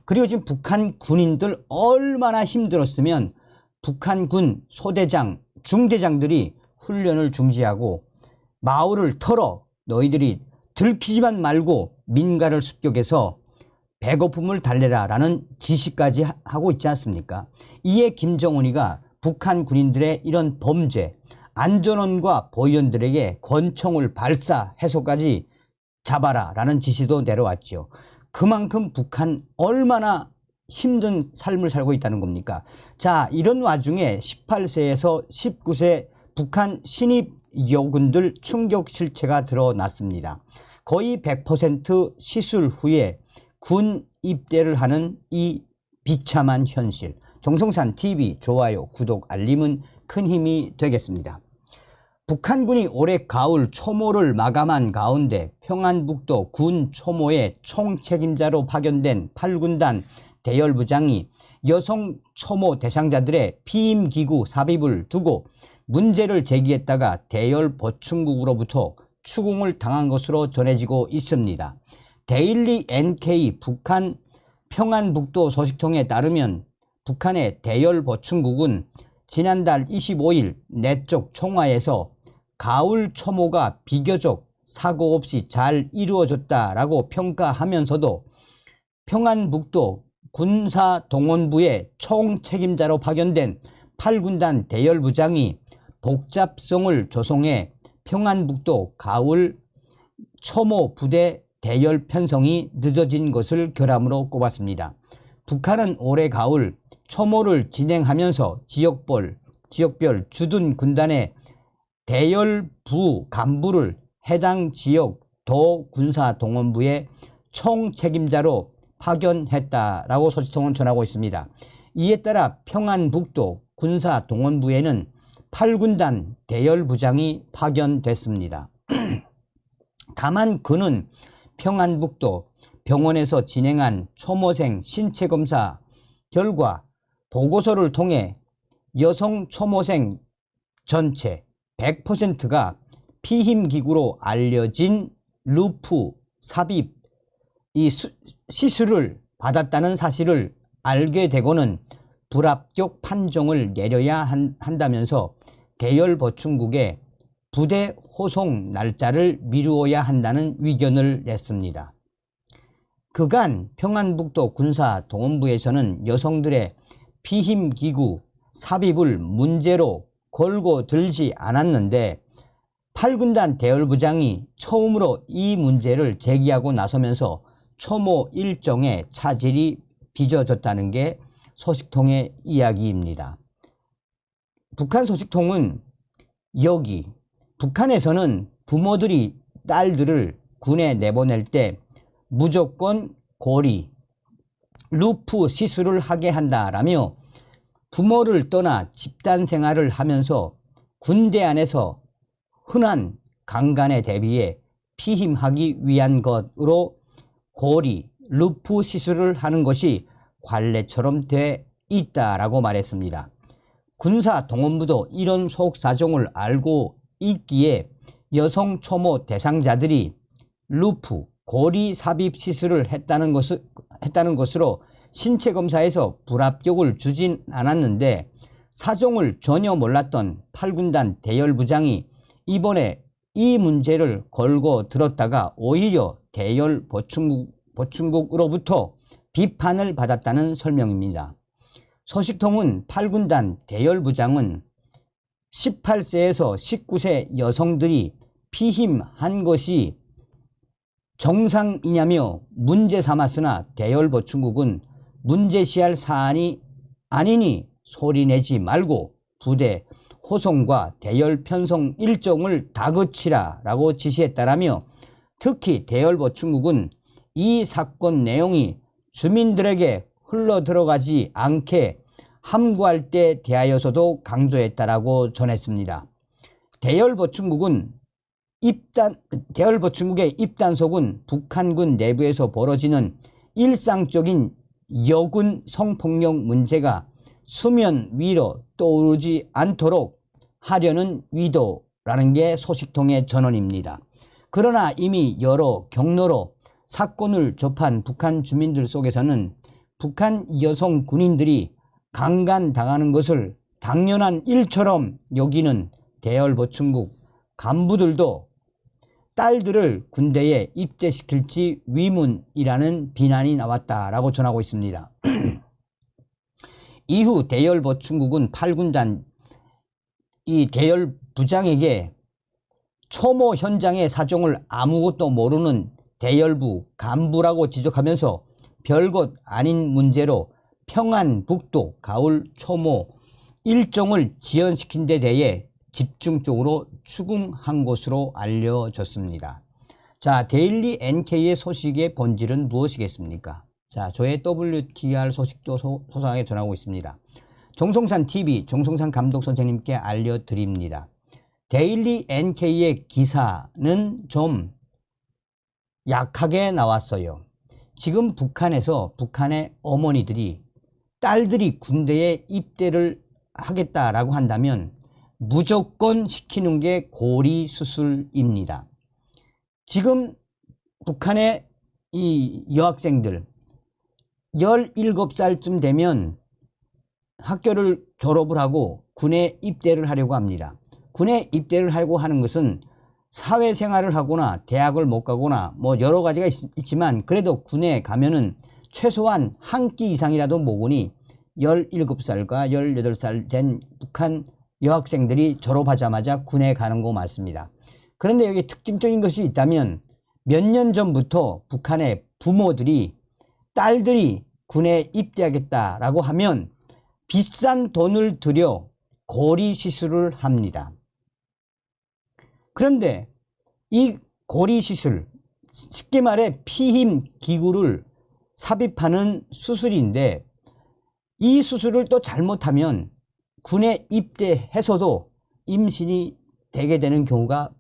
그리고 지금 북한 군인들 얼마나 힘들었으면 북한 군 소대장, 중대장들이 훈련을 중지하고 마을을 털어 너희들이 들키지만 말고 민가를 습격해서 배고픔을 달래라 라는 지시까지 하고 있지 않습니까? 이에 김정은이가 북한 군인들의 이런 범죄, 안전원과 보위원들에게 권총을 발사해서까지 잡아라 라는 지시도 내려왔죠. 그만큼 북한 얼마나 힘든 삶을 살고 있다는 겁니까? 자, 이런 와중에 18세에서 19세 북한 신입 여군들 충격 실체가 드러났습니다. 거의 100% 시술 후에 군 입대를 하는 이 비참한 현실. 정성산TV 좋아요, 구독, 알림은 큰 힘이 되겠습니다. 북한군이 올해 가을 초모를 마감한 가운데 평안북도 군 초모의 총책임자로 파견된 8군단 대열부장이 여성 초모 대상자들의 피임기구 삽입을 두고 문제를 제기했다가 대열 보충국으로부터 추궁을 당한 것으로 전해지고 있습니다. 데일리 NK 북한 평안북도 소식통에 따르면 북한의 대열 보충국은 지난달 25일 내적 총화에서 가을 초모가 비교적 사고 없이 잘 이루어졌다라고 평가하면서도 평안북도 군사동원부의 총책임자로 파견된 8군단 대열부장이 복잡성을 조성해 평안북도 가을 초모 부대 대열 편성이 늦어진 것을 결함으로 꼽았습니다. 북한은 올해 가을 초모를 진행하면서 지역별 주둔 군단의 대열부 간부를 해당 지역 도군사동원부의 총책임자로 파견했다라고 소식통은 전하고 있습니다. 이에 따라 평안북도 군사동원부에는 8군단 대열부장이 파견됐습니다. 다만 그는 평안북도 병원에서 진행한 초모생 신체검사 결과 보고서를 통해 여성 초모생 전체 100%가 피힘기구로 알려진 루프 삽입 이 시술을 받았다는 사실을 알게 되고는 불합격 판정을 내려야 한다면서 대열보충국에 부대 호송 날짜를 미루어야 한다는 의견을 냈습니다. 그간 평안북도 군사동원부에서는 여성들의 피힘기구 삽입을 문제로 걸고 들지 않았는데 8군단 대열부장이 처음으로 이 문제를 제기하고 나서면서 초모 일정에 차질이 빚어졌다는 게 소식통의 이야기입니다. 북한 소식통은 여기 북한에서는 부모들이 딸들을 군에 내보낼 때 무조건 고리, 루프 시술을 하게 한다라며 부모를 떠나 집단 생활을 하면서 군대 안에서 흔한 강간에 대비해 피임하기 위한 것으로 고리, 루프 시술을 하는 것이 관례처럼 돼 있다라고 말했습니다. 군사동원부도 이런 속사정을 알고 있기에 여성 초모 대상자들이 루프, 고리 삽입 시술을 했다는 것으로 신체검사에서 불합격을 주진 않았는데 사정을 전혀 몰랐던 8군단 대열부장이 이번에 이 문제를 걸고 들었다가 오히려 대열 보충국으로부터 비판을 받았다는 설명입니다. 소식통은 8군단 대열부장은 18세에서 19세 여성들이 피임한 것이 정상이냐며 문제 삼았으나 대열보충국은 문제시할 사안이 아니니 소리내지 말고 부대 호송과 대열 편성 일정을 다그치라 라고 지시했다라며 특히 대열보충국은 이 사건 내용이 주민들에게 흘러들어가지 않게 함구할 때 대하여서도 강조했다라고 전했습니다. 대열보충국의 입단속은 북한군 내부에서 벌어지는 일상적인 여군 성폭력 문제가 수면 위로 떠오르지 않도록 하려는 의도라는 게 소식통의 전언입니다. 그러나 이미 여러 경로로 사건을 접한 북한 주민들 속에서는 북한 여성 군인들이 강간당하는 것을 당연한 일처럼 여기는 대열보충국 간부들도 딸들을 군대에 입대시킬지 위문이라는 비난이 나왔다라고 전하고 있습니다. 이후 대열보충국은 8군단 이 대열부장에게 초모 현장의 사정을 아무것도 모르는 대열부 간부라고 지적하면서 별것 아닌 문제로 평안북도 가을 초모 일정을 지연시킨 데 대해 집중적으로 추궁한 것으로 알려졌습니다. 자, 데일리 NK의 소식의 본질은 무엇이겠습니까? 자, 저의 WTR 소식도 소상하게 전하고 있습니다. 정성산 TV, 정성산 감독 선생님께 알려드립니다. 데일리 NK의 기사는 좀 약하게 나왔어요. 지금 북한에서 북한의 어머니들이 딸들이 군대에 입대를 하겠다라고 한다면 무조건 시키는 게 고리 수술입니다. 지금 북한의 이 여학생들 17살쯤 되면 학교를 졸업을 하고 군에 입대를 하려고 합니다. 군에 입대를 하려고 하는 것은 사회생활을 하거나 대학을 못 가거나 뭐 여러 가지가 있지만 그래도 군에 가면은 최소한 한 끼 이상이라도 먹으니 17살과 18살 된 북한 여학생들이 졸업하자마자 군에 가는 거 맞습니다. 그런데 여기 특징적인 것이 있다면 몇 년 전부터 북한의 부모들이 딸들이 군에 입대하겠다라고 하면 비싼 돈을 들여 고리 시술을 합니다. 그런데 이 고리 시술, 쉽게 말해 피임 기구를 삽입하는 수술인데 이 수술을 또 잘못하면 군에 입대해서도 임신이 되게 되는 경우가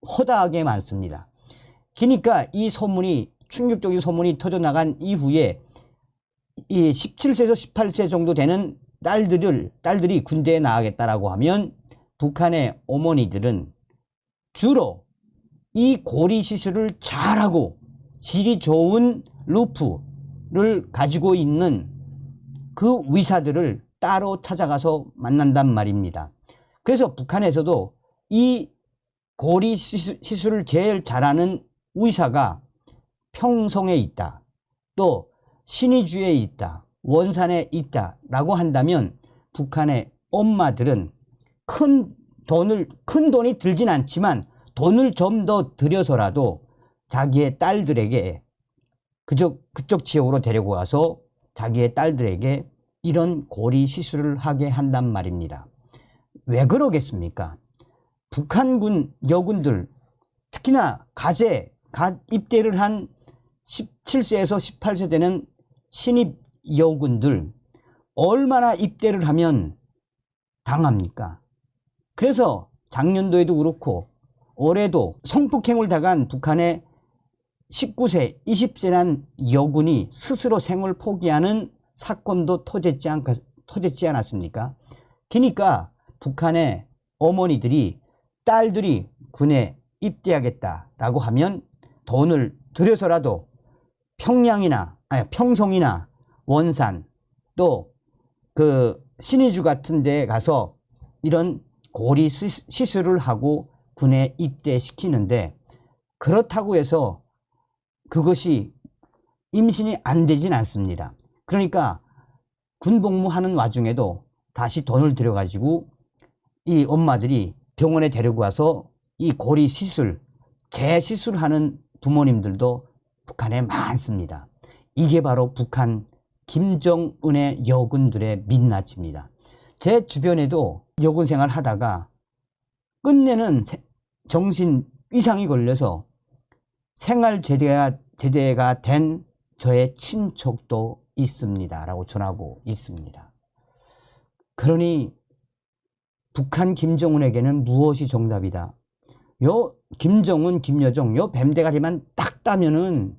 허다하게 많습니다. 그러니까 이 소문이 충격적인 소문이 터져나간 이후에 이 17세에서 18세 정도 되는 딸들이 군대에 나가겠다라고 하면 북한의 어머니들은 주로 이 고리 시술을 잘하고 질이 좋은 루프를 가지고 있는 그 의사들을 따로 찾아가서 만난단 말입니다. 그래서 북한에서도 이 고리 시술을 제일 잘하는 의사가 평성에 있다, 또 신의주에 있다, 원산에 있다 라고 한다면 북한의 엄마들은 큰 돈이 들진 않지만 돈을 좀 더 들여서라도 자기의 딸들에게 그쪽 지역으로 데리고 가서 자기의 딸들에게 이런 고리 시술을 하게 한단 말입니다. 왜 그러겠습니까? 북한군 여군들, 특히나 갓 입대를 한 17세에서 18세 되는 신입 여군들 얼마나 입대를 하면 당합니까? 그래서 작년도에도 그렇고 올해도 성폭행을 당한 북한의 19세, 20세 난 여군이 스스로 생을 포기하는 사건도 터졌지 않았습니까? 그러니까 북한의 어머니들이 딸들이 군에 입대하겠다라고 하면 돈을 들여서라도 평성이나 원산 또 그 신의주 같은 데 가서 이런 고리 시술을 하고 군에 입대시키는데 그렇다고 해서 그것이 임신이 안 되진 않습니다. 그러니까 군복무하는 와중에도 다시 돈을 들여가지고 이 엄마들이 병원에 데리고 와서 이 고리 시술, 재시술하는 부모님들도 북한에 많습니다. 이게 바로 북한 김정은의 여군들의 민낯입니다. 제 주변에도 여군 생활 하다가 끝내는 정신 이상이 걸려서 생활제대가 된 저의 친척도 있습니다 라고 전하고 있습니다. 그러니 북한 김정은에게는 무엇이 정답이다. 요 김정은, 김여정 요 뱀대가리만 딱 따면은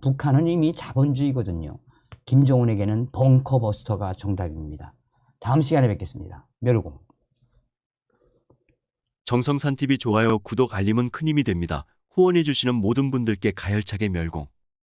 북한은 이미 자본주의거든요. 김정은에게는 벙커버스터가 정답입니다. 다음 시간에 뵙겠습니다. 멸공. 정성산 TV 좋아요, 구독, 알림은 큰 힘이 됩니다. 후원해 주시는 모든 분들께 가열차게 멸공.